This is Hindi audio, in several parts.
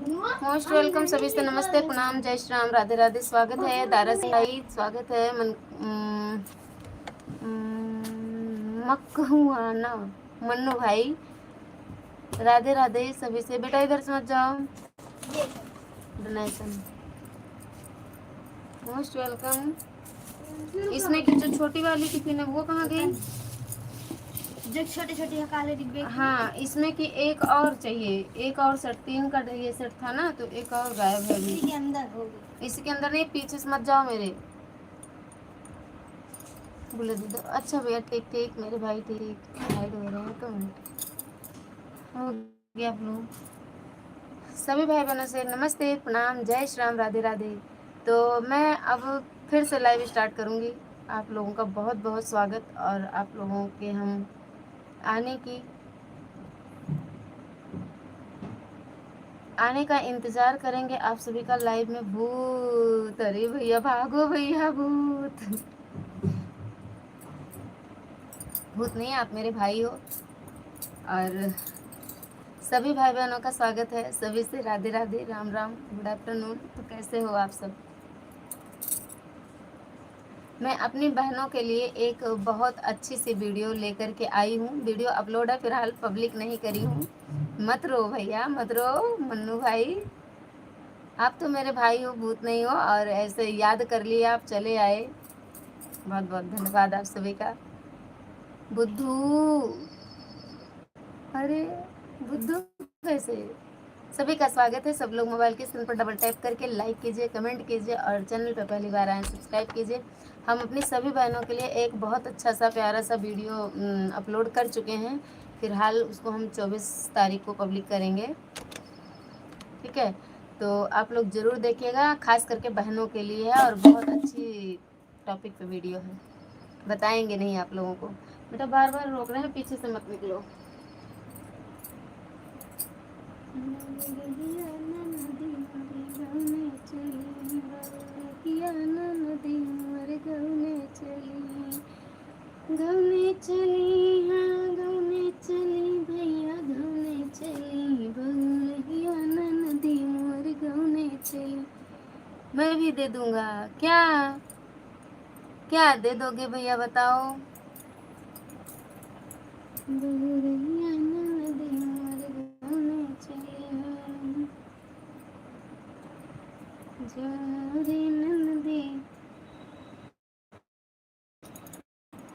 मोस्ट वेलकम सभी से। नमस्ते, प्रणाम, जय श्री राम, राधे राधे। स्वागत है दारा सिंह भाई, स्वागत है मक्हुआना मन्नू भाई, राधे राधे सभी से। बेटा इधर से मत जाओ। Donation most welcome. इसमें की जो छोटी वाली टिफिन है वो कहाँ गई? जो छोटे छोटे काले डिब्बे। हाँ, इसमें कि एक और चाहिए, एक और सेट, 3 का ये सेट था ना, तो एक और गायब है अभी। इसी के अंदर होगी। इसी के अंदर नहीं, पीछे से मत जाओ मेरे। बोले दे दो। अच्छा भैया, ठीक ठीक मेरे भाई, ठीक हाइड हो रहे हैं तो हो गया। आप लोग सभी भाई बहनों से नमस्ते, प्रणाम, जय श्री राम, राधे राधे। तो मैं अब फिर से लाइव स्टार्ट करूँगी। आप लोगों का बहुत बहुत स्वागत, और आप लोगों के हम आने का इंतज़ार करेंगे आप सभी का लाइव में। भूत, अरे भैया भागो भैया, भूत भूत नहीं, आप मेरे भाई हो। और सभी भाई बहनों का स्वागत है, सभी से राधे राधे, राम राम, गुड आफ्टरनून। तो कैसे हो आप सब? मैं अपनी बहनों के लिए एक बहुत अच्छी सी वीडियो लेकर के आई हूँ। वीडियो अपलोड है, फिलहाल पब्लिक नहीं करी हूँ। मत रो भैया, मत रो मन्नू भाई, आप तो मेरे भाई हो, भूत नहीं हो। और ऐसे याद कर लिए, आप चले आए, बहुत बहुत धन्यवाद आप सभी का। बुद्धू, अरे बुद्धू कैसे? सभी का स्वागत है। सब लोग मोबाइल के स्क्रीन पर डबल टैप करके लाइक कीजिए, कमेंट कीजिए, और चैनल पर पहली बार आए सब्सक्राइब कीजिए। हम अपनी सभी बहनों के लिए एक बहुत अच्छा सा प्यारा सा वीडियो अपलोड कर चुके हैं। फिलहाल उसको हम 24 तारीख को पब्लिक करेंगे, ठीक है? तो आप लोग ज़रूर देखिएगा, खास करके बहनों के लिए है, और बहुत अच्छी टॉपिक पे वीडियो है। बताएंगे नहीं आप लोगों को। बेटा बार बार रोक रहे हैं, पीछे से मत निकलो। गौने चली, हाँ गौने चली भैया, गौने चली, बहुलहिया ननदी मोर गौने चली। मैं भी दे दूंगा। क्या क्या दे दोगे भैया, बताओ? बहुलहिया ननदी मोर गौने चली, जाओ रे ननदी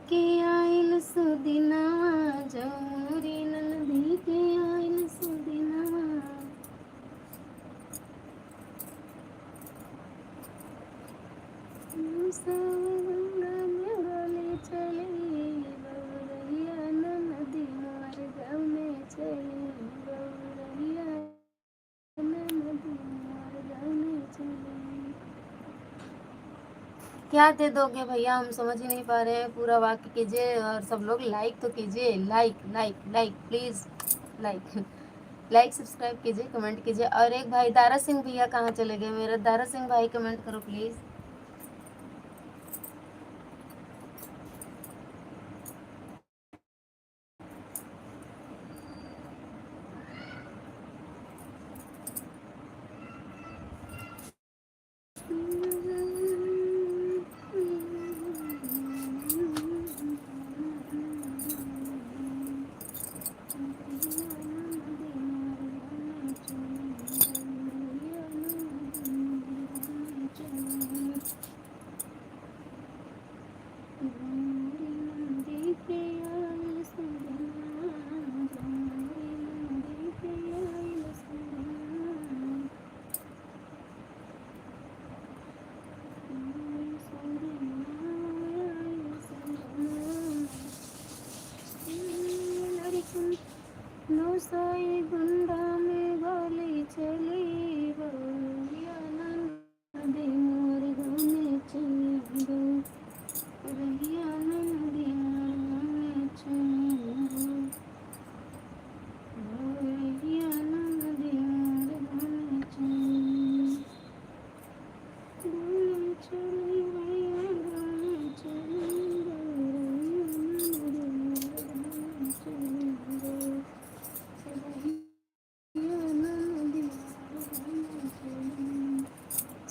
के आइल सुदिनवा, जाओ रे ननदी के आइल सुदिनवा। गंगा में बोले चली, बहुलहिया ननदी मोर गौने चली, बहुलहिया ननदी मोर गौने चली। क्या दे दोगे भैया, हम समझ ही नहीं पा रहे हैं। पूरा वाक्य कीजिए, और सब लोग लाइक तो कीजिए, like like like please, like like subscribe कीजिए, कमेंट कीजिए। और एक भाई दारा सिंह भैया कहाँ चले गए मेरा? दारा सिंह भाई कमेंट करो प्लीज़।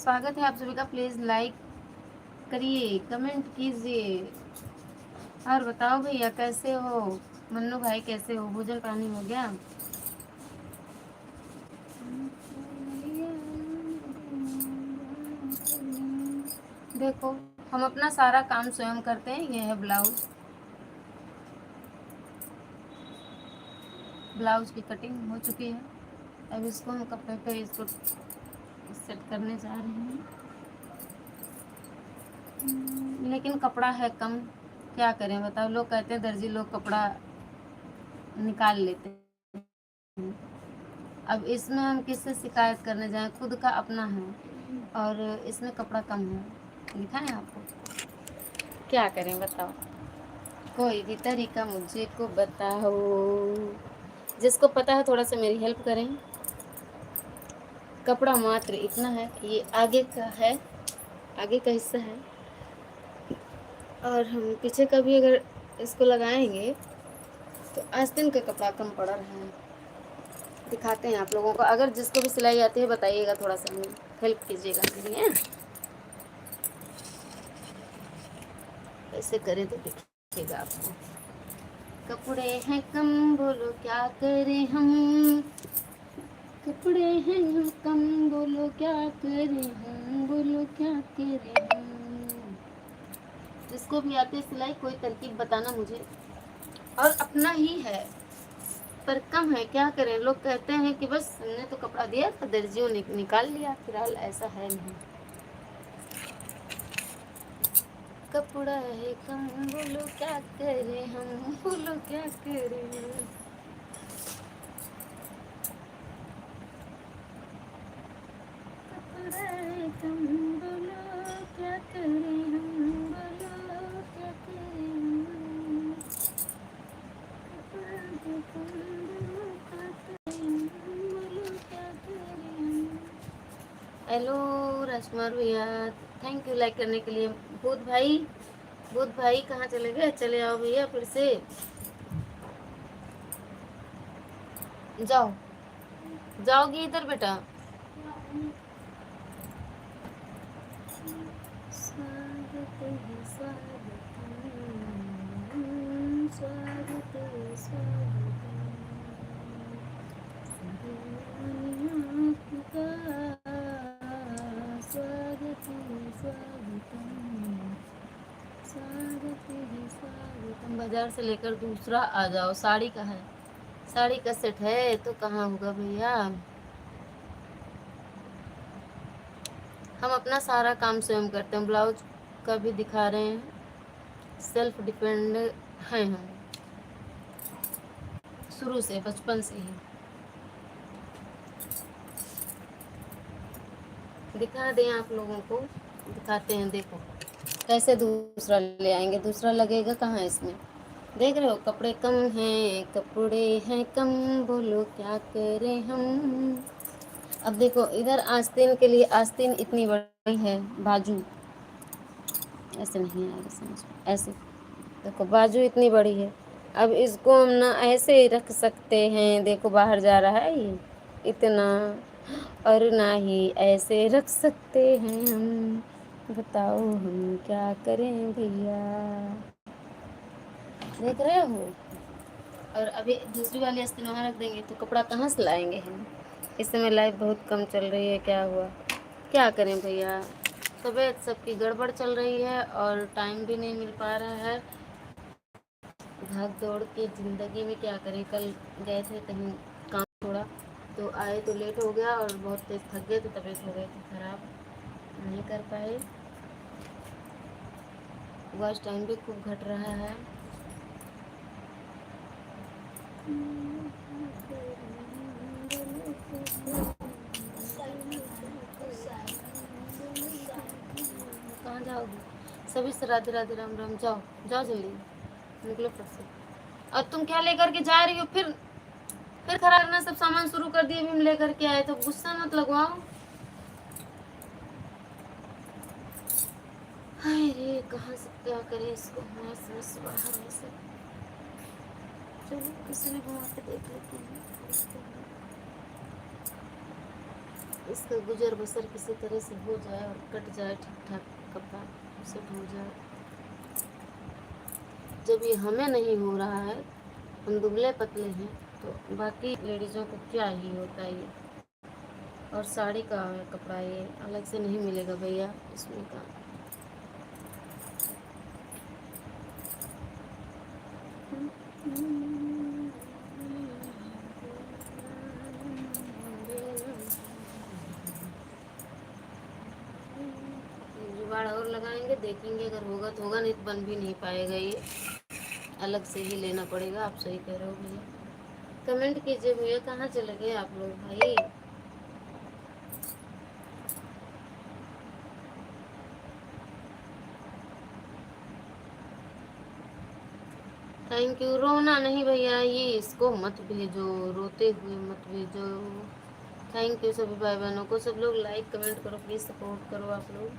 स्वागत है आप सभी का। प्लीज़ लाइक करिए, कमेंट कीजिए और बताओ भैया कैसे हो। मन्नू भाई कैसे हो, भोजन पानी हो गया? देखो हम अपना सारा काम स्वयं करते हैं। ये है ब्लाउज की कटिंग हो चुकी है। अब इसको हम कपड़े पे इसको सेट करने जा रहे हैं। लेकिन कपड़ा है कम, क्या करें बताओ। लोग कहते हैं दर्जी लोग कपड़ा निकाल लेते हैं। अब इसमें हम किससे शिकायत करने जाएं, खुद का अपना है और इसमें कपड़ा कम है। लिखा है आपको, क्या करें बताओ। कोई भी तरीका मुझे को बताओ, जिसको पता है थोड़ा सा मेरी हेल्प करें। कपड़ा मात्र इतना है, ये आगे का है, आगे का हिस्सा है और हम पीछे का भी अगर इसको लगाएंगे तो आस्तीन का कपड़ा कम पड़ रहा है। दिखाते हैं आप लोगों को। अगर जिसको भी सिलाई आती है बताइएगा, थोड़ा सा हमें हेल्प कीजिएगा मेरी है। ऐसे करें तो दिखेगा आपको। कपड़े हैं कम बोलो क्या करें हम, कपड़े हैं कम बोलो क्या करें हम, बोलो क्या करें हम। जिसको भी आती है सिलाई कोई तरकीब बताना मुझे। और अपना ही है पर कम है, क्या करें। लोग कहते हैं कि बस हमने तो कपड़ा दिया था, दर्जियों ने निकाल लिया। फिलहाल ऐसा है नहीं। कपड़ा है कम बोलो क्या करें हम, बोलो क्या करें। कपड़ा है कम बोलो क्या करें हम, बोलो क्या करें हम। कपड़ा है कम बोलो क्या करें हम, बोलो क्या करें हम। हेलो राजकुमार भैया, थैंक यू लाइक करने के लिए। भूत भाई कहाँ चले गए? चले आओ भैया फिर से, जाओ जाओगी इधर बेटा। स्वागत है स्वागत है स्वागत है। बाजार से लेकर दूसरा आ जाओ। साड़ी का है, साड़ी का सेट है तो कहाँ होगा भैया। हम अपना सारा काम स्वयं करते हैं। ब्लाउज का भी दिखा रहे हैं, सेल्फ डिपेंड हैं हम शुरू से, बचपन से ही। दिखा दें आप लोगों को, दिखाते हैं। देखो कैसे दूसरा ले आएंगे, दूसरा लगेगा कहाँ इसमें। देख रहे हो कपड़े कम हैं, कपड़े हैं कम बोलो क्या करें हम। अब देखो इधर आस्तीन के लिए, आस्तीन इतनी बड़ी है, बाजू ऐसे नहीं आएगा समझ में, ऐसे देखो बाजू इतनी बड़ी है। अब इसको हम ना ऐसे ही रख सकते हैं, देखो बाहर जा रहा है ये इतना, और ना ही ऐसे रख सकते हैं हम। बताओ हम क्या करें भैया, देख रहे हो। और अभी दूसरी वाली आस्तीन वहाँ रख देंगे तो कपड़ा कहाँ से लाएंगे हम। इस समय लाइफ बहुत कम चल रही है, क्या हुआ, क्या करें भैया। तबीयत सबकी गड़बड़ चल रही है और टाइम भी नहीं मिल पा रहा है। भाग दौड़ के ज़िंदगी में क्या करें। कल गए थे कहीं काम थोड़ा, तो आए तो लेट हो गया और बहुत तेज थक गए, तो तबीयत हो गई थी ख़राब, नहीं कर पाए। वॉच टाइम भी खूब घट रहा है। कहाँ जाओगी? सभी से राधे राधे राम राम। जाओ जाओ जल्दी निकलो फट से। और तुम क्या लेकर के जा रही हो? फिर खराब करना, सब सामान शुरू कर दिए। भी हम लेकर के आए तो गुस्सा मत लगवाओ। हाय रे, कहाँ से क्या करे इसको, मैं समझ बाहर में से। चलो किसी भी घुमा के देख लेते हैं। इसका गुजर बसर किसी तरह से हो जाए और कट जाए, ठीक ठाक कपड़ा सेट हो जाए। जब ये हमें नहीं हो रहा है, हम दुबले पतले हैं, तो बाकी लेडीज़ों को क्या ही होता है ये। और साड़ी का कपड़ा ये अलग से नहीं मिलेगा भैया इसमें का। जुगाड़ और लगाएंगे, देखेंगे, अगर होगा तो होगा, नहीं तो बन भी नहीं पाएगा ये, अलग से ही लेना पड़ेगा। आप सही कह रहे हो भैया। कमेंट कीजिए भैया, कहाँ चले गए आप लोग भाई। Thank you. रोना नहीं भैया, ये इसको मत भेजो, रोते हुए मत भेजो। थैंक यू सभी भाई बहनों को। सब लोग लाइक कमेंट करो प्लीज़, सपोर्ट करो आप लोग।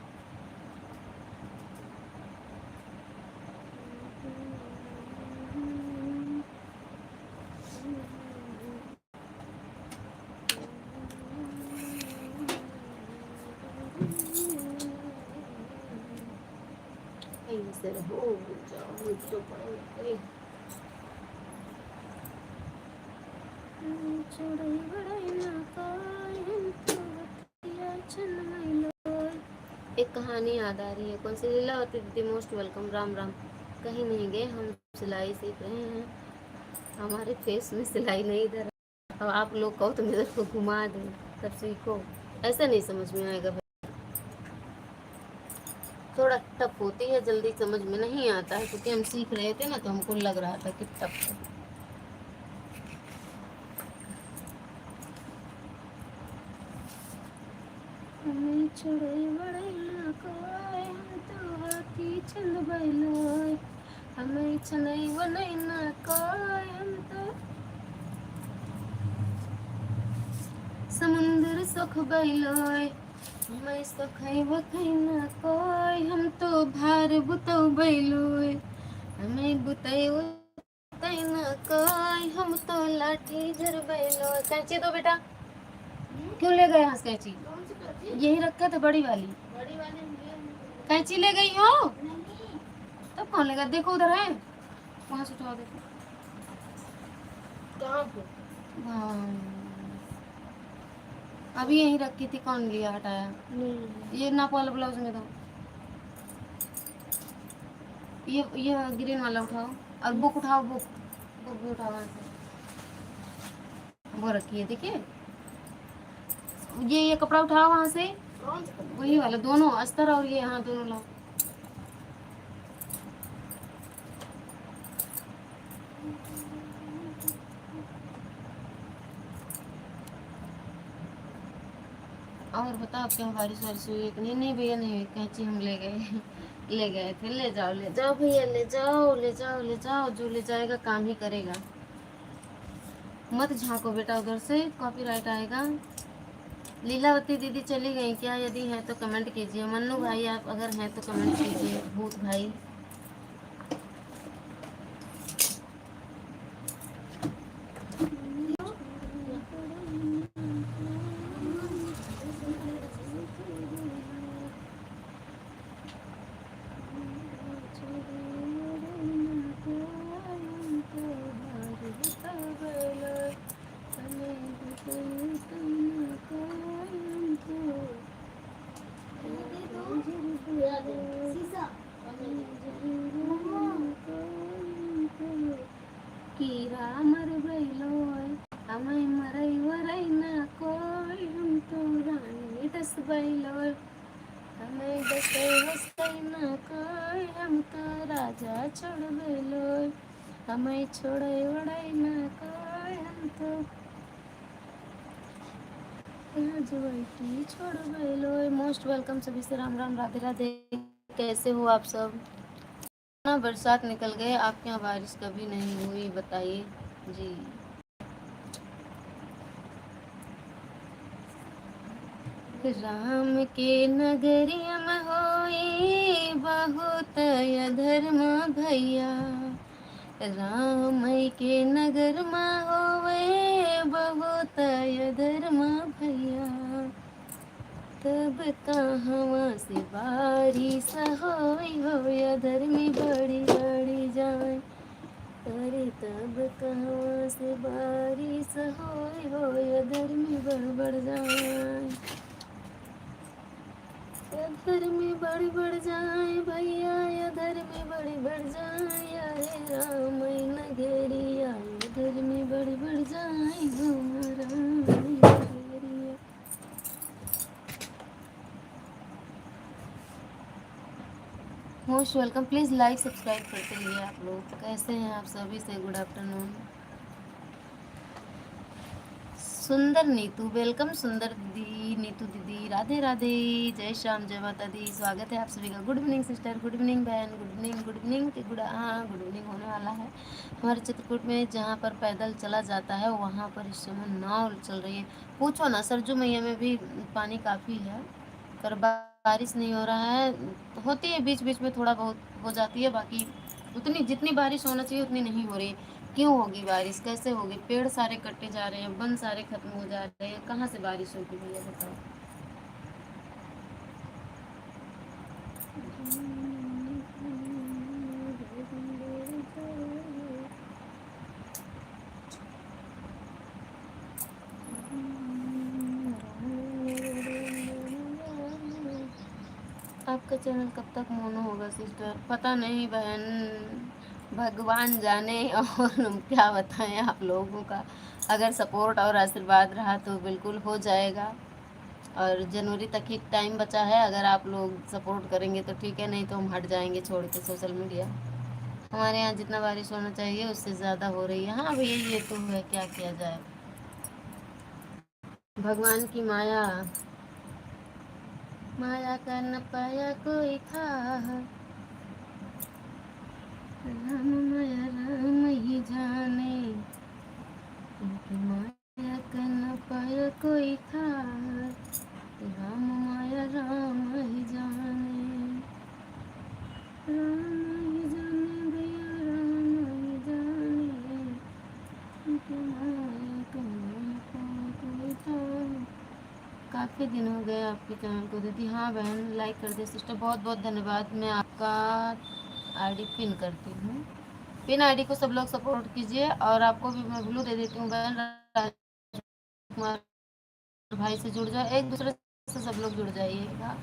ऐसे रहो, जाओ तो पड़ो। एक कहानी याद आ रही है। कौन सी? लीलावती दीदी मोस्ट वेलकम। राम राम। कहीं नहीं गए, हम सिलाई सीख रहे हैं। हमारे फेस में सिलाई नहीं इधर। अब आप लोग कहो तो इधर को घुमा दें, तब सीखो। ऐसा नहीं समझ में आएगा भाई, थोड़ा टफ होती है, जल्दी समझ में नहीं आता है, क्योंकि हम सीख रहे थे ना, तो हमको लग रहा था कि टफ है। समुंदर सुख बैलोय, मैं सखै वखै न कोय, हम तो भार बुतौ बैलोय, हमें बुतै उतै न कोय, हम तो लाठी झर बैलोय। कैंची दो बेटा। क्यों ले गए यहाँ से कैंची? यही रखा था बड़ी वाली। कैंची ले गई हो? तब कौन लेगा? देखो उधर है, वहाँ से उठाओ। देखो कहाँ पे? अभी यहीं रखी थी, कौन लिया हटाया? नहीं। ये नाप वाला ब्लाउज में दो। ये ग्रीन वाला उठाओ, और बुक उठाओ, बुक भी उठाओ वहाँ से। वो रखी है, देखिए। ये कपड़ा उठाओ वहाँ से, वही वाला, दोनों अस्तर और ये, हाँ दोनों लाओ। और बताओ क्या बारिश वारिश हुई है कि नहीं? नहीं भैया नहीं हुई, कैंची हम ले गए ले गए थे। ले जाओ भैया, ले जाओ ले जाओ ले जाओ, जो ले जाएगा काम ही करेगा। मत झांको बेटा उधर से, कॉपीराइट आएगा। लीलावती दीदी चली गई क्या? यदि है तो कमेंट कीजिए। मन्नू भाई आप अगर हैं तो कमेंट कीजिए। भूत भाई कीरा मर बैलोय, हमें मरई वरई ना कोई, हम तो रानी दस बैलोय, हमें दसई वसई ना कोई, हम तो राजा छोड़ बैलोय, हमें छोड़ई वड़ई ना कोई, हम तो राजवटी छोड़ बैलोय। मोस्ट वेलकम सभी से। राम राम, राधे राधे। कैसे हो आप सब? ना बरसात निकल गए, आपके यहाँ बारिश कभी नहीं हुई, बताइए जी। राम के नगरिया में होई बहुत अधर्म भैया, राम के नगर में होवे बहुत अधर्म भैया, तब कहाँ से बारिश होई हो या धर में बड़ी बड़ी जाए। अरे तब कहाँ से बारिश होई हो या धर में बड़ बड़ जाए। या धर में बड़ बड़ जाए भैया, या धर में बड़ी बढ़ जाए। या हे राम नगरिया, या धर में बड़ी बढ़ जाए हमारा नगरिया। Most welcome. Please like subscribe करते रहिए। आप लोग कैसे हैं? आप सभी से गुड आफ्टरनून। सुंदर नीतू वेलकम। सुंदर दीदी, नीतू दीदी, राधे राधे, जय श्याम, जय माता दी। स्वागत है आप सभी का। Good evening sister, good evening बहन, good evening, good evening, good evening होने वाला है। हमारे चित्रकूट में जहाँ पर पैदल चला जाता है वहाँ पर इस समय नाव चल रही है। पूछो ना, सरजू मैया में भी पानी काफ़ी है, पर बारिश नहीं हो रहा है। होती है बीच बीच में, थोड़ा बहुत हो जाती है, बाकी उतनी जितनी बारिश होना चाहिए उतनी नहीं हो रही। क्यों होगी बारिश? कैसे होगी? पेड़ सारे कटे जा रहे हैं, वन सारे खत्म हो जा रहे हैं, कहाँ से बारिश होगी भैया बताओ। आपका चैनल कब तक मोनो होगा सिस्टर? पता नहीं बहन, भगवान जाने। और हम क्या बताएं आप लोगों का। अगर सपोर्ट और आशीर्वाद रहा तो बिल्कुल हो जाएगा। और जनवरी तक ही टाइम बचा है। अगर आप लोग सपोर्ट करेंगे तो ठीक है, नहीं तो हम हट जाएंगे छोड़ के सोशल मीडिया। हमारे यहाँ जितना बारिश होना चाहिए उससे ज़्यादा हो रही है। हाँ भैया ये तो है, क्या किया जाए। भगवान की माया, माया का न पाया कोई था। राम माया राम ही जाने, उनकी माया का न पाया कोई था। राम माया राम ही जाने, राम ही जाने भैया, राम ही जाने, उनकी माया का न पाया कोई था। काफ़ी दिन हो गए आपके चैनल को दीदी। हाँ बहन, लाइक कर दे सिस्टर, बहुत बहुत धन्यवाद। मैं आपका आईडी पिन करती हूँ। पिन आईडी को सब लोग सपोर्ट कीजिए। और आपको भी मैं ब्लू दे देती हूँ बहन, राजकुमार भाई से जुड़ जाओ, एक दूसरे से सब लोग जुड़ जाइएगा।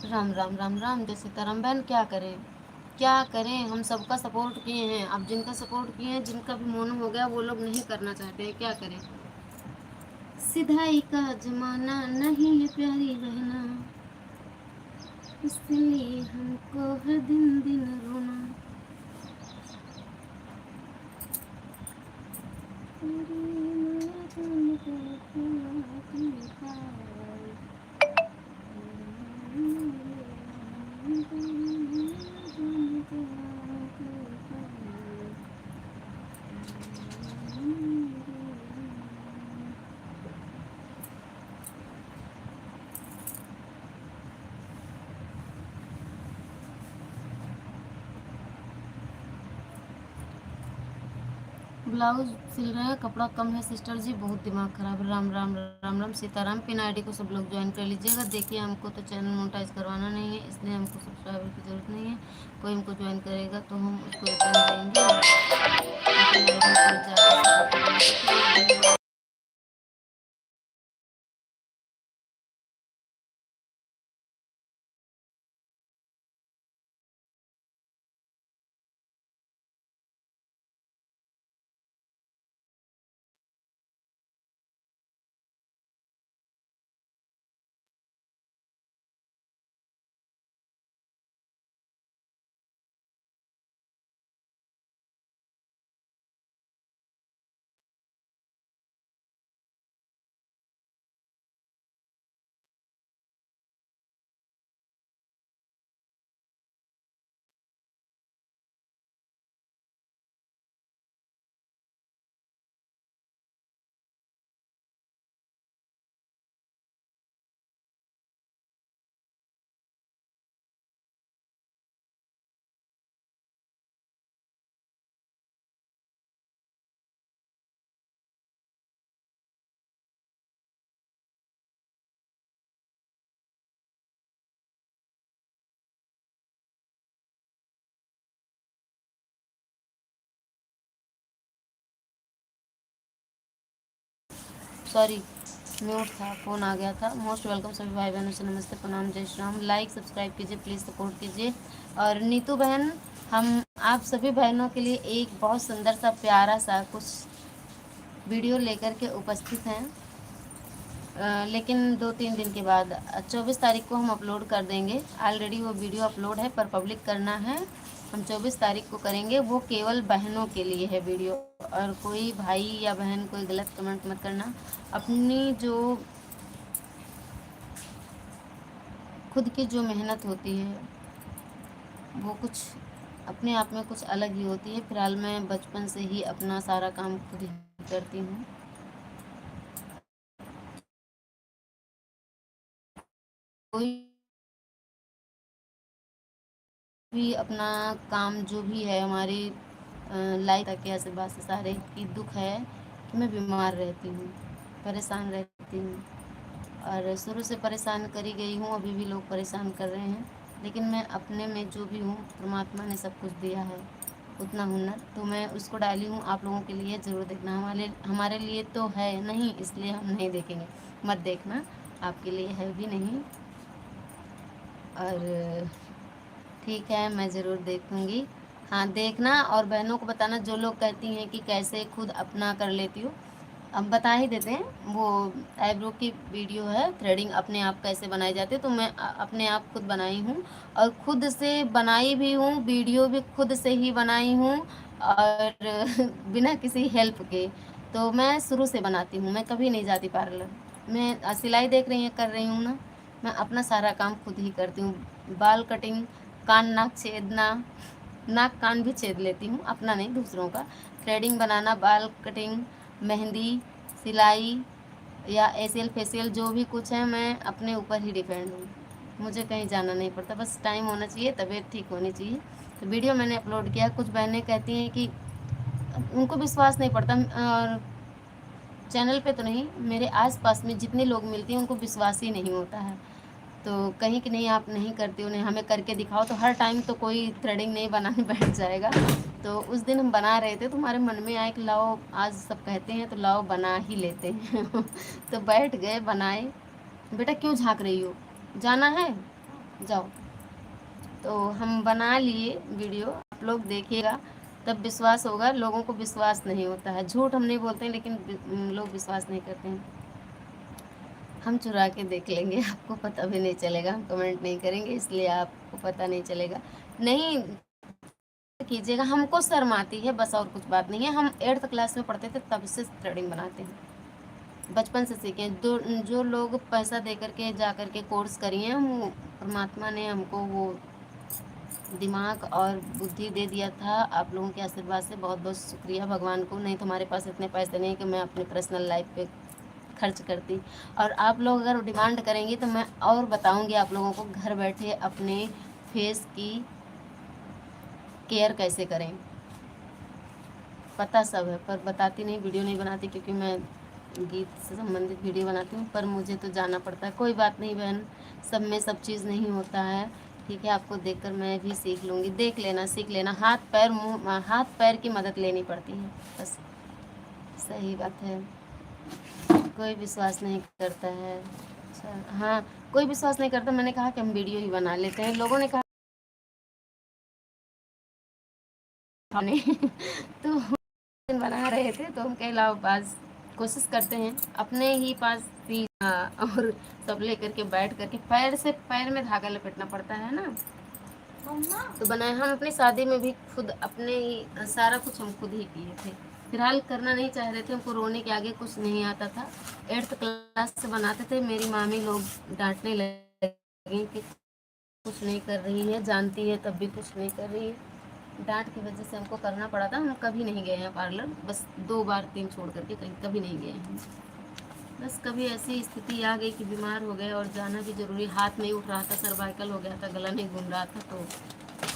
राम राम राम राम, जय सीताराम। बहन क्या करें, क्या करें, हम सबका सपोर्ट किए हैं। अब जिनका सपोर्ट किए हैं, जिनका भी मोन हो गया, वो लोग नहीं करना चाहते हैं, क्या करें। सिधाई का जमाना नहीं है प्यारी बहना, इसलिए हमको हर दिन दिन रोना। ब्लाउज सिल रहे हैं, कपड़ा कम है सिस्टर जी, बहुत दिमाग खराब है। राम राम राम राम सीताराम। पिन आईडी को सब लोग ज्वाइन कर लीजिएगा। देखिए हमको तो चैनल मोनेटाइज करवाना नहीं है, इसलिए हमको सब्सक्राइबर की ज़रूरत नहीं है। कोई हमको ज्वाइन करेगा तो हम उसको रिटर्न देंगे। सॉरी म्यूट था, फ़ोन आ गया था। मोस्ट वेलकम सभी भाई बहनों से, नमस्ते, प्रणाम, जय श्री राम। लाइक सब्सक्राइब कीजिए, प्लीज़ सपोर्ट कीजिए। और नीतू बहन, हम आप सभी बहनों के लिए एक बहुत सुंदर सा प्यारा सा कुछ वीडियो लेकर के उपस्थित हैं। लेकिन 2-3 दिन के बाद 24 तारीख को हम अपलोड कर देंगे। ऑलरेडी वो वीडियो अपलोड है, पर पब्लिक करना है। हम 24 तारीख को करेंगे। वो केवल बहनों के लिए है वीडियो, और कोई भाई या बहन कोई गलत कमेंट मत करना। अपनी जो खुद की जो मेहनत होती है वो कुछ अपने आप में कुछ अलग ही होती है। फिलहाल मैं बचपन से ही अपना सारा काम खुद ही करती हूँ। कोई भी अपना काम जो भी है हमारी लाइफ तक के ऐसे बात से सारे की दुख है कि मैं बीमार रहती हूँ, परेशान रहती हूँ, और शुरू से परेशान करी गई हूँ। अभी भी लोग परेशान कर रहे हैं, लेकिन मैं अपने में जो भी हूँ, परमात्मा ने सब कुछ दिया है उतना हुनर, तो मैं उसको डाली हूँ। आप लोगों के लिए ज़रूर देखना। हमारे लिए तो है नहीं, इसलिए हम नहीं देखेंगे, मत देखना। आपके लिए है भी नहीं, और ठीक है, मैं ज़रूर देखूँगी। हाँ, देखना और बहनों को बताना जो लोग कहती हैं कि कैसे खुद अपना कर लेती हो। हम बता ही देते हैं। वो आईब्रो की वीडियो है, थ्रेडिंग अपने आप कैसे बनाई जाती है, तो मैं अपने आप खुद बनाई हूँ, और खुद से बनाई भी हूँ। वीडियो भी खुद से ही बनाई हूँ, और बिना किसी हेल्प के। तो मैं शुरू से बनाती हूँ, मैं कभी नहीं जाती पार्लर। मैं सिलाई देख रही हैं, कर रही हूँ ना, मैं अपना सारा काम खुद ही करती हूँ। बाल कटिंग, कान नाक छेदना, नाक कान भी छेद लेती हूँ, अपना नहीं दूसरों का। थ्रेडिंग बनाना, बाल कटिंग, मेहंदी, सिलाई या एसियल फेसियल, जो भी कुछ है मैं अपने ऊपर ही डिपेंड हूँ। मुझे कहीं जाना नहीं पड़ता, बस टाइम होना चाहिए, तबीयत ठीक होनी चाहिए। तो वीडियो मैंने अपलोड किया। कुछ बहनें कहती हैं कि उनको विश्वास नहीं पड़ता, और चैनल पे तो नहीं, मेरे आसपास में जितने लोग मिलते हैं उनको विश्वास ही नहीं होता है। तो कहीं कि नहीं, आप नहीं करते, उन्हें हमें करके दिखाओ, तो हर टाइम तो कोई थ्रेडिंग नहीं बनाने बैठ जाएगा। तो उस दिन हम बना रहे थे, तो हमारे मन में आया कि लाओ, आज सब कहते हैं तो लाओ बना ही लेते हैं। तो बैठ गए, बनाए। बेटा क्यों झाँक रही हो, जाना है, जाओ। तो हम बना लिए वीडियो, आप लोग देखिएगा तब विश्वास होगा। लोगों को विश्वास नहीं होता है, झूठ हम नहीं बोलते हैं, लेकिन लोग विश्वास नहीं करते हैं। हम चुरा के देख लेंगे, आपको पता भी नहीं चलेगा। हम कमेंट नहीं करेंगे, इसलिए आपको पता नहीं चलेगा। नहीं कीजिएगा, हमको शर्म आती है बस, और कुछ बात नहीं है। हम 8th क्लास में पढ़ते थे, तब से थ्रेडिंग बनाते हैं, बचपन से सीखे। जो लोग पैसा दे करके जा करके कोर्स करिए हैं, वो परमात्मा ने हमको वो दिमाग और बुद्धि दे दिया था। आप लोगों के आशीर्वाद से बहुत बहुत शुक्रिया भगवान को। नहीं तो हमारे पास इतने पैसे नहीं कि मैं अपनी पर्सनल लाइफ पे खर्च करती। और आप लोग अगर डिमांड करेंगी तो मैं और बताऊंगी आप लोगों को घर बैठे अपने फेस की केयर कैसे करें। पता सब है, पर बताती नहीं, वीडियो नहीं बनाती, क्योंकि मैं गीत से संबंधित वीडियो बनाती हूँ। पर मुझे तो जाना पड़ता है। कोई बात नहीं बहन, सब में सब चीज़ नहीं होता है। ठीक है, आपको देखकर मैं भी सीख लूँगी। देख लेना, सीख लेना। हाथ पैर की मदद लेनी पड़ती है बस। सही बात है। कोई विश्वास नहीं करता है। अच्छा, हाँ, कोई विश्वास नहीं करता। मैंने कहा कि हम वीडियो ही बना लेते हैं। लोगों ने कहा नहीं। तो बना रहे थे, तो हम कहे लाओ पास कोशिश करते हैं अपने ही पास भी। हाँ, और सब लेकर के बैठ करके पैर से पैर में धागा लपेटना पड़ता है ना, तो बनाए। हम अपनी शादी में भी खुद अपने ही सारा कुछ हम खुद ही किए थे। फिलहाल करना नहीं चाह रहे थे, हमको रोने के आगे कुछ नहीं आता था। 8th क्लास से बनाते थे। मेरी मामी लोग डांटने लगी कि कुछ नहीं कर रही है, जानती है तब भी कुछ नहीं कर रही है। डांट की वजह से हमको करना पड़ा था। हम कभी नहीं गए हैं पार्लर, बस 2 बार 3 छोड़ करके कहीं कभी नहीं गए हैं। बस कभी ऐसी स्थिति आ गई कि बीमार हो गए और जाना भी ज़रूरी। हाथ नहीं उठ रहा था, सर्वाइकल हो गया था, गला नहीं घूम रहा था। तो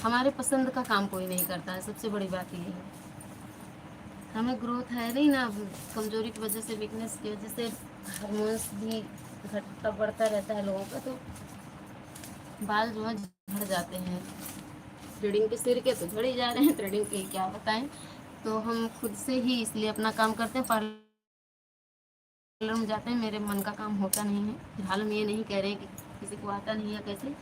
हमारे पसंद का काम कोई नहीं करता है, सबसे बड़ी बात ये है। हमें ग्रोथ है नहीं ना, कमजोरी की वजह से, वीकनेस की वजह से हार्मोन्स भी घटता बढ़ता रहता है लोगों का, तो बाल जो है झड़ जाते हैं। थ्रेडिंग के सिर के तो झड़ ही जा रहे हैं, थ्रेडिंग के क्या बताएं। तो हम खुद से ही इसलिए अपना काम करते हैं। पार्लर पार्लर में जाते हैं, मेरे मन का काम होता नहीं है। फिलहाल हम ये नहीं कह रहे हैं कि किसी को आता नहीं है कैसे,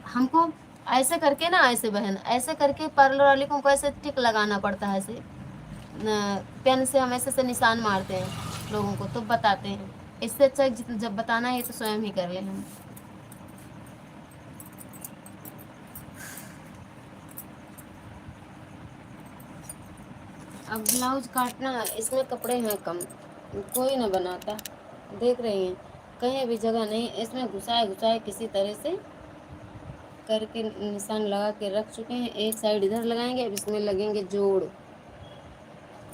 हमको ऐसे करके ना, ऐसे बहन ऐसे करके पार्लर वाले को हमको ऐसे टिक लगाना पड़ता है, ऐसे पेन से हम ऐसे से निशान मारते हैं लोगों को, तो बताते हैं। इससे अच्छा जब बताना है तो स्वयं ही कर लें हम। अब ब्लाउज काटना, इसमें कपड़े हैं कम, कोई ना बनाता, देख रही हैं कहीं भी जगह नहीं, इसमें घुसाए घुसाए किसी तरह से करके निशान लगा के रख चुके हैं। एक साइड इधर लगाएंगे, अब इसमें लगेंगे जोड़,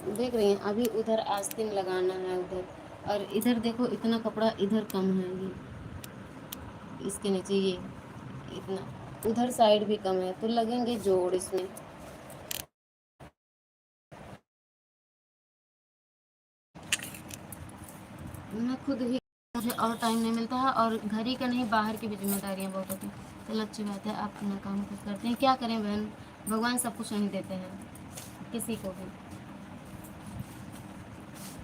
देख रही हैं। अभी उधर आस्तीन लगाना है उधर, और इधर देखो इतना कपड़ा इधर कम है, ये इसके नीचे ये इतना, उधर साइड भी कम है, तो लगेंगे जोड़ इसमें। मैं खुद ही, मुझे और टाइम नहीं मिलता है, और घर ही का नहीं बाहर की भी जिम्मेदारियाँ बहुत होती हैं। चलो अच्छी बात है, आप अपना काम खुद करते हैं, क्या करें बहन, भगवान सब कुछ नहीं देते हैं किसी को भी।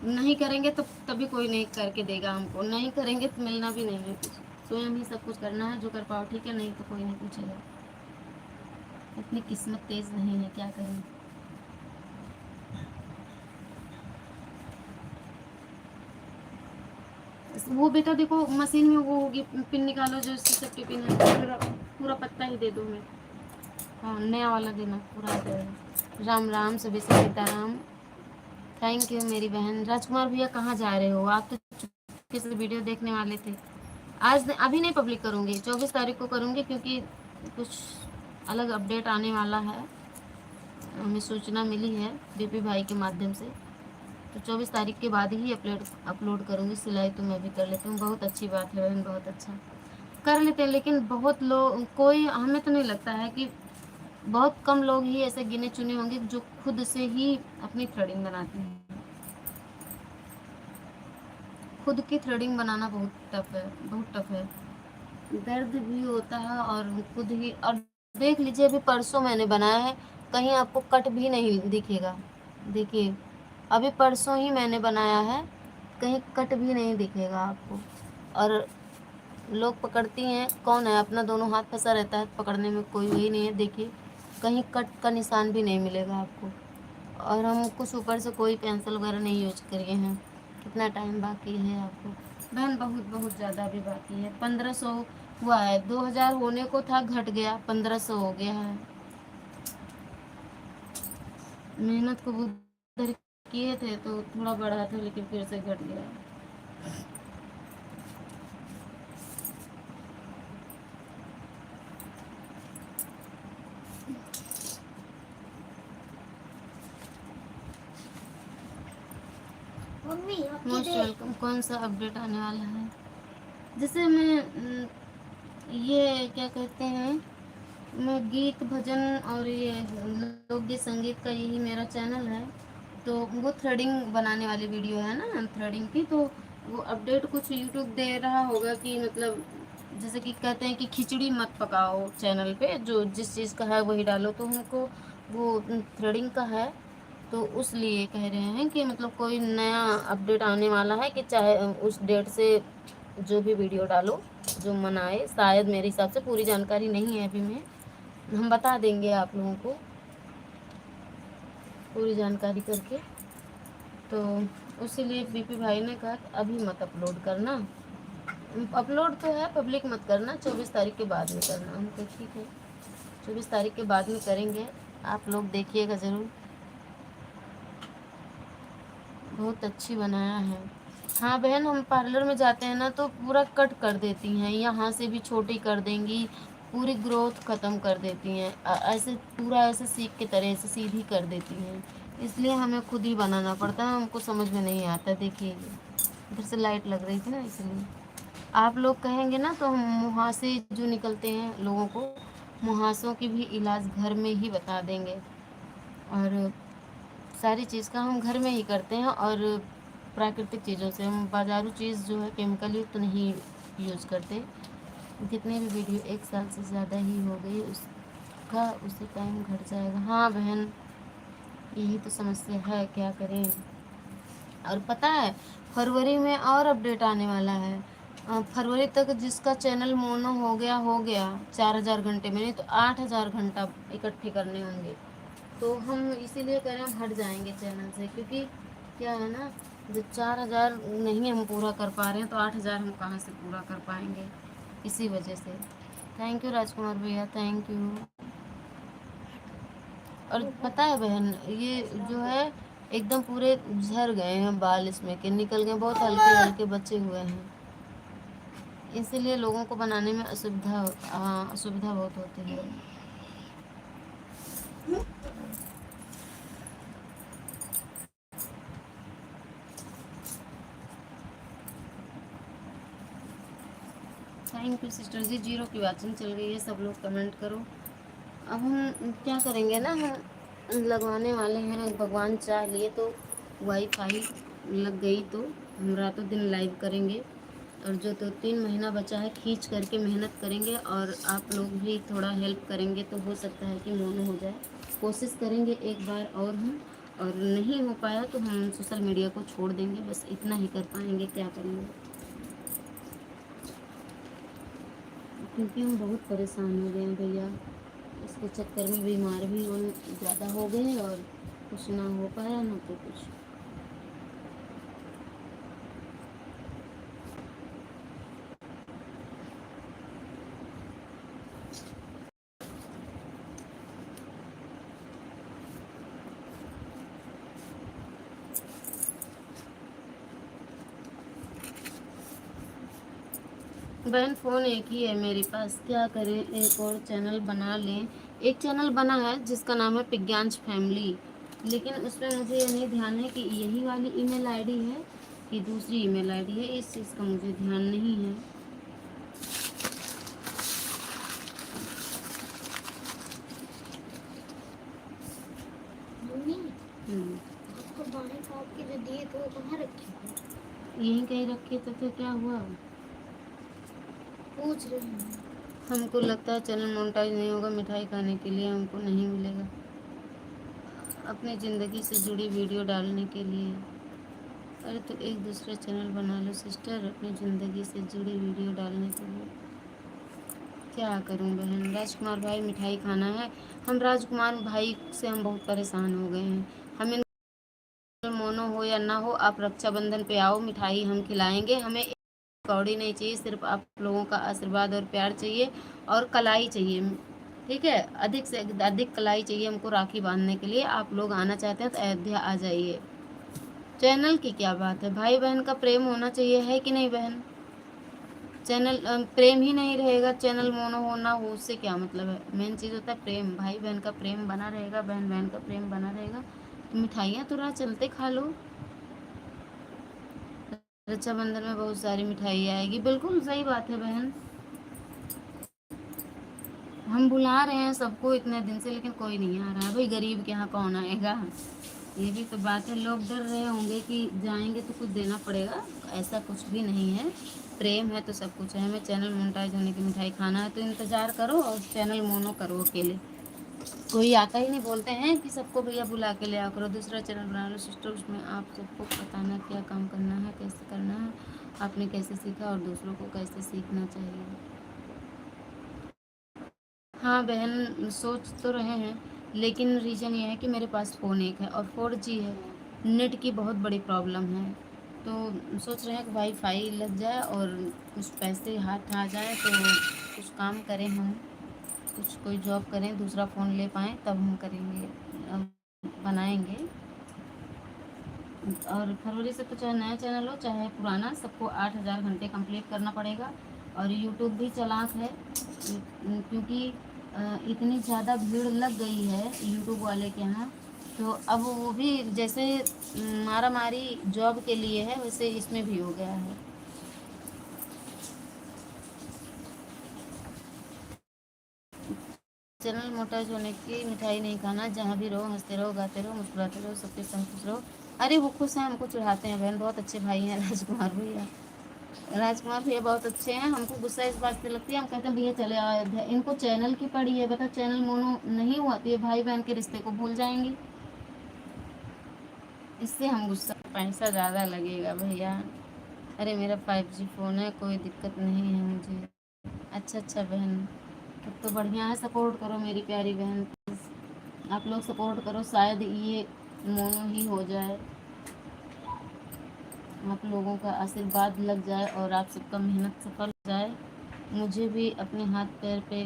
नहीं करेंगे तो तभी कोई नहीं करके देगा हमको, नहीं करेंगे तो मिलना भी नहीं है कुछ, स्वयं ही सब कुछ करना है। जो कर पाओ ठीक है, नहीं तो कोई नहीं पूछेगा। इतनी किस्मत तेज नहीं है, क्या करें। वो बेटा देखो मशीन में वो होगी, पिन निकालो जो इसकी सेफ्टी पिन है, पूरा पूरा पत्ता ही दे दो मैं। हाँ नया वाला देना पूरा दे। राम राम, सभी से सीताराम। थैंक यू मेरी बहन। राजकुमार भैया कहाँ जा रहे हो आप, तो चुपके से वीडियो देखने वाले थे। आज अभी नहीं पब्लिक करूँगी, 24 तारीख को करूँगी, क्योंकि कुछ अलग अपडेट आने वाला है, हमें सूचना मिली है बीपी भाई के माध्यम से। तो 24 तारीख के बाद ही अपलोड करूँगी। सिलाई तो मैं भी कर लेती हूँ, बहुत अच्छी बात है बहन, बहुत अच्छा कर लेते हैं। लेकिन बहुत लोग, कोई, हमें तो नहीं लगता है कि, बहुत कम लोग ही ऐसे गिने चुने होंगे जो खुद से ही अपनी थ्रेडिंग बनाते हैं। खुद की थ्रेडिंग बनाना बहुत टफ है, बहुत टफ है, दर्द भी होता है, और खुद ही, और देख लीजिए अभी परसों मैंने बनाया है, कहीं आपको कट भी नहीं दिखेगा। देखिए अभी परसों ही मैंने बनाया है, कहीं कट भी नहीं दिखेगा आपको। और लोग पकड़ती हैं, कौन है, अपना दोनों हाथ फंसा रहता है, पकड़ने में कोई वही नहीं है। देखिए कहीं कट का निशान भी नहीं मिलेगा आपको। और हम कुछ ऊपर से कोई पेंसिल वगैरह नहीं यूज करिए हैं। कितना टाइम बाकी है आपको बहन, बहुत बहुत ज़्यादा भी बाकी है। 1500 हुआ है, 2000 होने को था, घट गया, 1500 हो गया है। मेहनत को बहुत किए थे तो थोड़ा बढ़ा था, लेकिन फिर से घट गया। Mummy most welcome. कौन सा अपडेट आने वाला है? जैसे मैं ये क्या कहते हैं, मैं गीत भजन और ये लोकगीत संगीत का यही मेरा चैनल है। तो वो थ्रेडिंग बनाने वाली वीडियो है ना, थ्रेडिंग की, तो वो अपडेट कुछ यूट्यूब दे रहा होगा कि मतलब, जैसे कि कहते हैं कि खिचड़ी मत पकाओ चैनल पे, जो जिस चीज़ का है वही डालो, तो हमको वो थ्रेडिंग का है, तो उस लिए कह रहे हैं कि मतलब कोई नया अपडेट आने वाला है कि चाहे उस डेट से जो भी वीडियो डालो जो मनाए, शायद मेरे हिसाब से, पूरी जानकारी नहीं है अभी में, हम बता देंगे आप लोगों को पूरी जानकारी करके। तो उसीलिए बीपी भाई ने कहा कि अभी मत अपलोड करना, अपलोड तो है, पब्लिक मत करना, 24 तारीख के बाद में करना। हम तो ठीक है, 24 तारीख के बाद में करेंगे, आप लोग देखिएगा ज़रूर। बहुत अच्छी बनाया है। हाँ बहन, हम पार्लर में जाते हैं ना तो पूरा कट कर देती हैं, यहाँ से भी छोटी कर देंगी, पूरी ग्रोथ ख़त्म कर देती हैं, ऐसे पूरा ऐसे सीख के तरह से सीधी कर देती हैं। इसलिए हमें खुद ही बनाना पड़ता है, हमको समझ में नहीं आता। देखिए इधर से लाइट लग रही थी ना, इसलिए। आप लोग कहेंगे ना तो हम मुहासे जो निकलते हैं लोगों को, मुहासों की भी इलाज घर में ही बता देंगे, और सारी चीज़ का हम घर में ही करते हैं, और प्राकृतिक चीज़ों से, हम बाजारू चीज़ जो है केमिकल युक्त नहीं यूज़ करते। जितने भी वीडियो 1 साल से ज़्यादा ही हो गई उसका उसी टाइम घट जाएगा। हाँ बहन, यही तो समस्या है, क्या करें। और पता है फरवरी में और अपडेट आने वाला है। फरवरी तक जिसका चैनल मोनो हो गया 4000 घंटे में, नहीं तो 8000 घंटा इकट्ठे करने होंगे। तो हम इसीलिए कह रहे हैं हम हट जाएंगे चैनल से, क्योंकि क्या है ना, जब 4000 नहीं हम पूरा कर पा रहे हैं तो 8000 हम कहाँ से पूरा कर पाएंगे, इसी वजह से। थैंक यू राजकुमार भैया, थैंक यू। और पता है बहन, ये जो है एकदम पूरे झड़ गए हैं बाल, इसमें के निकल गए, बहुत हल्के हल्के बचे हुए हैं, इसीलिए लोगों को बनाने में असुविधा बहुत होती है। थैंक यू सिस्टर जी। 0 की वाचिंग चल गई है, सब लोग कमेंट करो। अब हम क्या करेंगे ना, हम लगवाने वाले हैं, भगवान चाह लिए तो वाईफाई लग गई तो हम रातों दिन लाइव करेंगे। और जो 2-3 महीना बचा है खींच करके मेहनत करेंगे, और आप लोग भी थोड़ा हेल्प करेंगे तो हो सकता है कि मोनो हो जाए। कोशिश करेंगे एक बार और हम, और नहीं हो पाया तो हम सोशल मीडिया को छोड़ देंगे, बस इतना ही कर पाएंगे, क्या करेंगे, क्योंकि हम बहुत परेशान हो गए हैं भैया। इसके चक्कर में बीमार भी हम ज़्यादा हो गए हैं, और कुछ ना हो पाया ना तो कुछ। बहन फ़ोन एक ही है मेरे पास, क्या करें, एक और चैनल बना लें। एक चैनल बना है जिसका नाम है पिग्यांश फैमिली, लेकिन उसमें मुझे ये नहीं ध्यान है कि यही वाली ईमेल आईडी है कि दूसरी ईमेल आईडी है, इस चीज़ का मुझे ध्यान नहीं है। मम्मी हम्म, आपको बाएं काट के जो दिए थे वो कहाँ रखे थे? यहीं कहीं रखे तो फिर क्या हुआ। पूछ रहे हैं। हमको लगता है चैनल मोनेटाइज नहीं होगा, मिठाई खाने के लिए हमको नहीं मिलेगा, अपनी ज़िंदगी से जुड़ी वीडियो डालने के लिए। अरे तो एक दूसरा चैनल बना लो सिस्टर, अपनी ज़िंदगी से जुड़ी वीडियो डालने के लिए। क्या करूं बहन। राजकुमार भाई मिठाई खाना है, हम राजकुमार भाई से हम बहुत परेशान हो गए हैं। हमें मोनो हो या ना हो, आप रक्षाबंधन पे आओ, मिठाई हम खिलाएंगे। हमें एक कौड़ी नहीं चाहिए, सिर्फ आप लोगों का आशीर्वाद और प्यार चाहिए, और कलाई चाहिए, ठीक है, अधिक से अधिक कलाई चाहिए हमको राखी बांधने के लिए। आप लोग आना चाहते हैं तो अयोध्या आ जाइए। चैनल की क्या बात है, भाई बहन का प्रेम होना चाहिए, है कि नहीं बहन। चैनल प्रेम ही नहीं रहेगा, चैनल मोनो हो ना हो, उससे क्या मतलब है। मेन चीज़ होता है प्रेम, भाई बहन का प्रेम बना रहेगा, बहन बहन का प्रेम बना रहेगा। तो मिठाइयाँ तो राह चलते खा लो। रक्षाबंधन में बहुत सारी मिठाई आएगी, बिल्कुल सही बात है बहन। हम बुला रहे हैं सबको इतने दिन से, लेकिन कोई नहीं आ रहा है भाई, गरीब के यहाँ कौन आएगा। ये भी तो बात है, लोग डर रहे होंगे कि जाएंगे तो कुछ देना पड़ेगा, ऐसा कुछ भी नहीं है। प्रेम है तो सब कुछ है। हमें चैनल मोनेटाइज होने की मिठाई खाना है तो इंतज़ार करो, और चैनल मोनो करो अकेले। कोई आता ही नहीं, बोलते हैं कि सबको भैया बुला के ले आ करो, दूसरा चैनल बना लो सिस्टर, उसमें आप सबको बताना क्या काम करना है, कैसे करना है, आपने कैसे सीखा और दूसरों को कैसे सीखना चाहिए। हाँ बहन, सोच तो रहे हैं, लेकिन रीज़न ये है कि मेरे पास फ़ोन एक है और 4G है, नेट की बहुत बड़ी प्रॉब्लम है। तो सोच रहे हैं कि वाईफाई लग जाए और कुछ पैसे हाथ आ जाए तो कुछ काम करें हम, कुछ कोई जॉब करें, दूसरा फ़ोन ले पाएँ तब हम करेंगे, बनाएंगे। और फरवरी से तो चाहे नया चैनल हो चाहे पुराना, सबको 8000 घंटे कंप्लीट करना पड़ेगा। और यूट्यूब भी चालाक है, क्योंकि इतनी ज़्यादा भीड़ लग गई है यूट्यूब वाले के यहाँ, तो अब वो भी जैसे मारा मारी जॉब के लिए है, वैसे इसमें भी हो गया है। चैनल मोटाइज होने की मिठाई नहीं खाना, जहाँ भी रहो हंसते रहो, गाते रहो, मुस्कुराते रहो, सबके संग खुश रहो। अरे वो खुश हैं, हमको चढ़ाते हैं बहन, बहुत अच्छे भाई हैं राजकुमार भैया। राजकुमार भैया बहुत अच्छे हैं, हमको गुस्सा इस बात से लगती है, हम कहते हैं भैया चले आओ अयोध्या। इनको चैनल की पड़ी है, बता चैनल मोनो नहीं हुआ तो ये भाई बहन के रिश्ते को भूल जाएंगे, इससे हम गुस्सा पैसा ज़्यादा लगेगा भैया। अरे मेरा 5G फ़ोन है, कोई दिक्कत नहीं है मुझे। अच्छा अच्छा बहन, तब तो बढ़िया है। सपोर्ट करो मेरी प्यारी बहन, प्लीज़ आप लोग सपोर्ट करो, शायद ये मोनो ही हो जाए। आप लोगों का आशीर्वाद लग जाए और आप सबका मेहनत सफल हो जाए, मुझे भी अपने हाथ पैर पे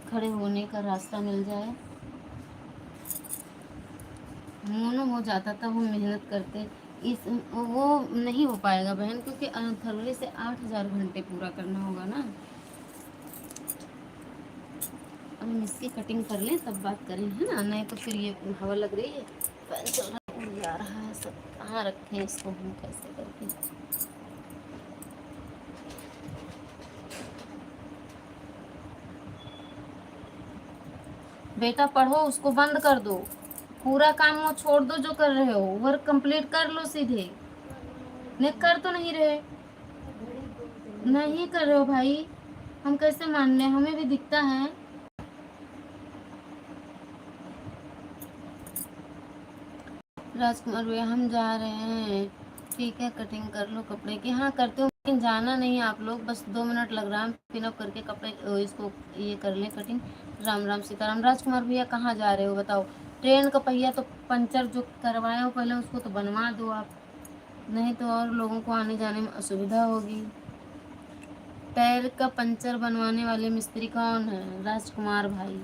खड़े होने का रास्ता मिल जाए। मोनो हो जाता था, वो मेहनत करते। इस वो नहीं हो पाएगा बहन, क्योंकि फरवरी से 8,000 घंटे पूरा करना होगा ना। अब हम इसकी कटिंग कर लें तब बात करें, है ना? नहीं तो फिर ये हवा लग रही है, फैन चल रहा है, उड़ जा रहा है सब। कहाँ रखें इसको हम, कैसे करके? बेटा पढ़ो, उसको बंद कर दो। पूरा काम वो छोड़ दो जो कर रहे हो, वर्क कंप्लीट कर लो सीधे। नहीं कर तो नहीं रहे, नहीं कर रहे हो भाई, हम कैसे मान लें? हमें भी दिखता है। राजकुमार भैया हम जा रहे हैं, ठीक है कटिंग कर लो कपड़े की। हाँ करते हो, लेकिन जाना नहीं है आप लोग, बस 2 मिनट लग रहा है, पिनअप करके कपड़े इसको ये कर लें कटिंग। राम राम सीताराम। राजकुमार भैया कहाँ जा रहे हो बताओ? ट्रेन का पहिया तो पंचर जो करवाए हो पहले, उसको तो बनवा दो आप, नहीं तो और लोगों को आने जाने में असुविधा होगी। टायर का पंचर बनवाने वाले मिस्त्री कौन है? राजकुमार भाई।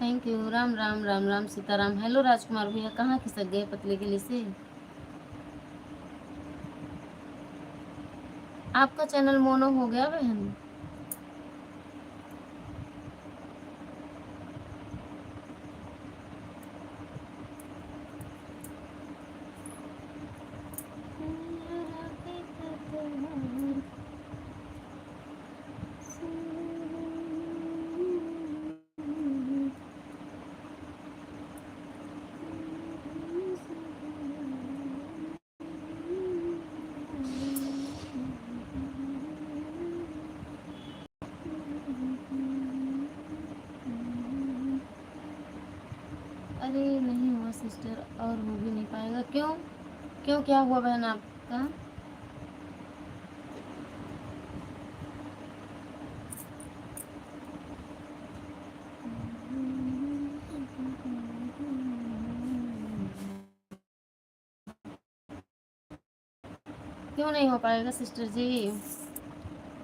Thank you. Ram Ram Ram Ram Sitaram. Hello Rajkumar भैया, कहाँ खिसक गए पतले गिले से? आपका चैनल मोनो हो गया बहन? अरे नहीं हुआ सिस्टर, और हो भी नहीं पाएगा। क्यों? क्यों क्या हुआ बहन आपका? क्यों नहीं हो पाएगा सिस्टर जी?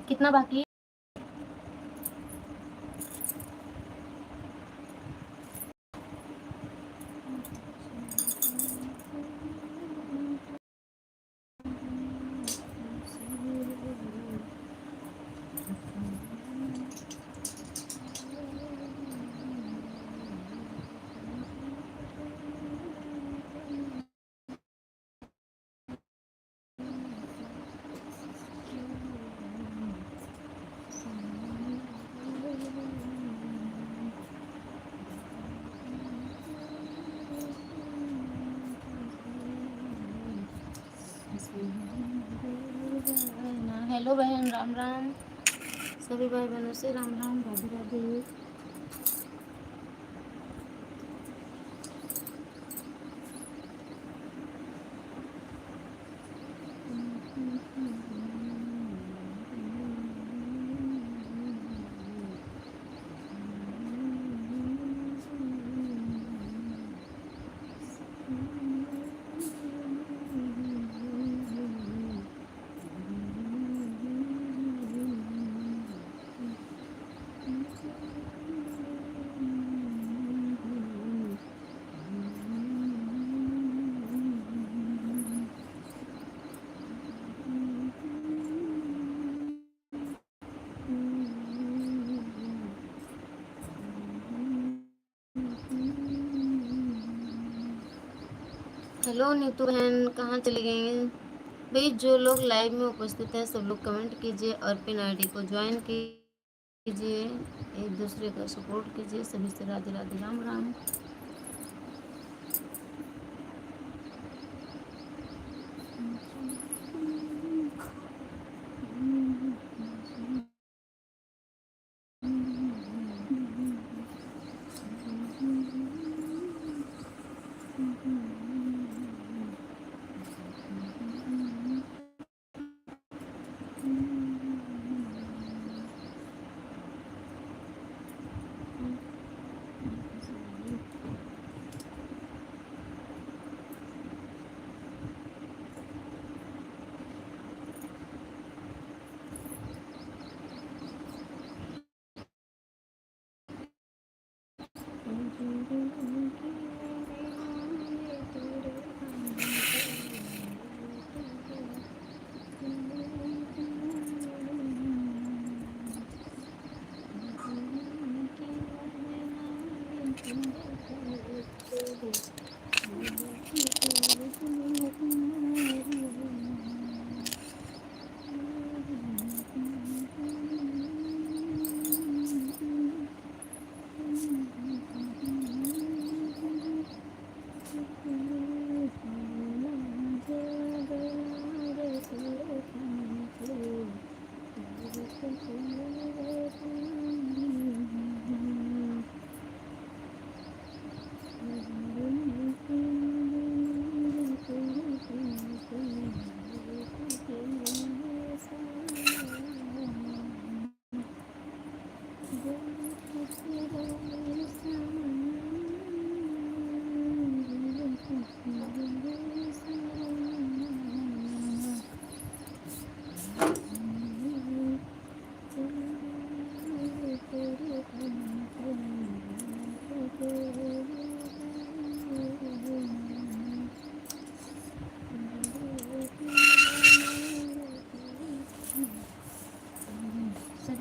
कितना बाकी है? हेलो बहन, राम राम। सभी भाई बहनों से राम राम, राधे राधे। हेलो नीतू बहन, कहाँ चली गई? भाई जो लोग लाइव में उपस्थित हैं सब लोग कमेंट कीजिए और पिन आईडी को ज्वाइन कीजिए, एक दूसरे का सपोर्ट कीजिए। सभी से राधे राधे, राम राम। सभी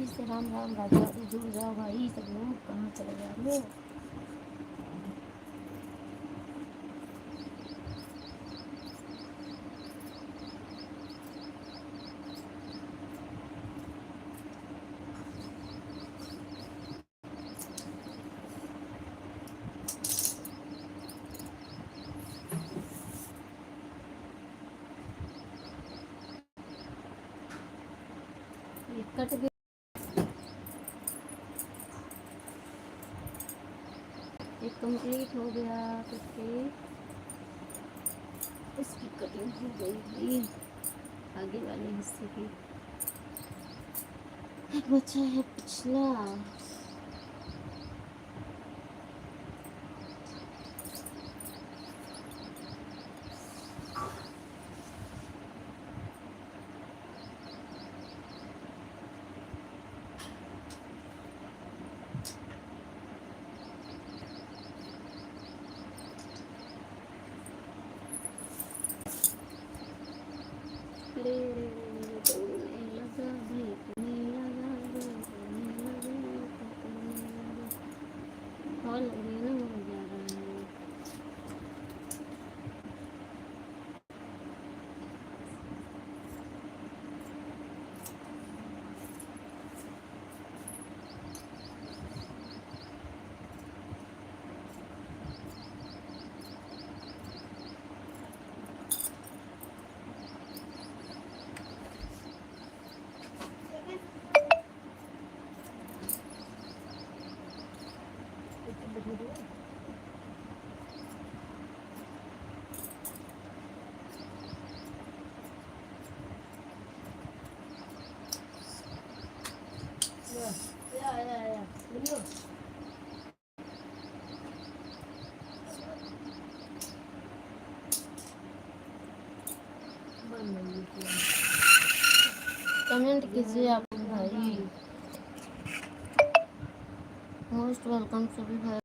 से राम राम, राजा भी जुड़ जाओ भाई, सब लोग कहाँ चले जा रहे हो? ये कट गया, ये कंप्लीट हो गया करके इसकी कटिंग हो गई आगे वाले हिस्से की। एक बच्चा है पिछला, दौड़ने लगा, भीगने लगा, दौड़ने लगा, पकड़ने लगा। और लग रही है ना, वो जा रहा है। कमेंट कीजिए आप भाई, मोस्ट वेलकम सभी भाई।